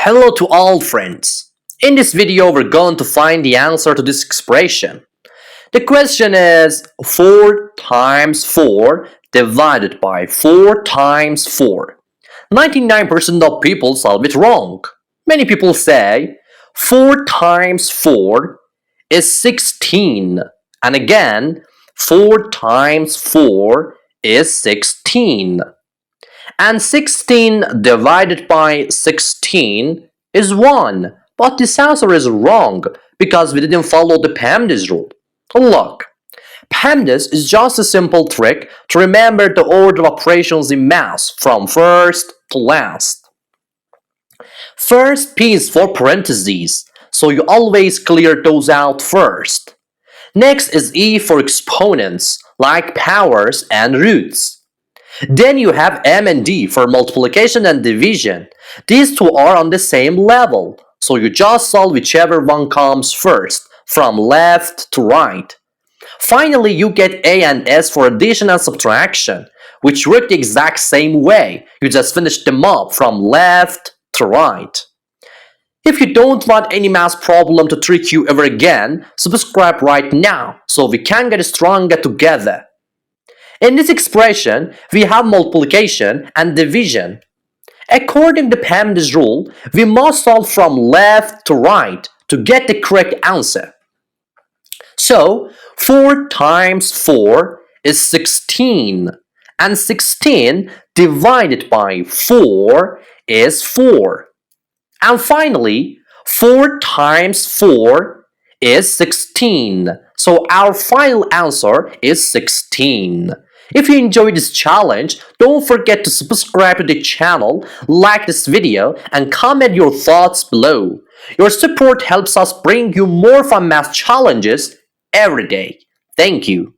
Hello to all friends. In this video, we're going to find the answer to this expression. The question is 4 times 4 divided by 4 times 4. 99% of people solve it wrong. Many people say 4 times 4 is 16. And again, 4 times 4 is 16. And 16 divided by 16 is 1. But this answer is wrong because we didn't follow the PEMDAS rule. Look, PEMDAS is just a simple trick to remember the order of operations in math from first to last. First P is for parentheses, so you always clear those out first. Next is E for exponents, like powers and roots. Then you have M and D for multiplication and division. These two are on the same level, so you just solve whichever one comes first, from left to right. Finally, you get A and S for addition and subtraction, which work the exact same way. You just finish them up from left to right. If you don't want any math problem to trick you ever again, subscribe right now so we can get stronger together. In this expression, we have multiplication and division. According to PEMDAS rule, we must solve from left to right to get the correct answer. So, 4 times 4 is 16, and 16 divided by 4 is 4. And finally, 4 times 4 is 16. So our final answer is 16. If you enjoyed this challenge, don't forget to subscribe to the channel, like this video, and comment your thoughts below. Your support helps us bring you more fun math challenges every day. Thank you.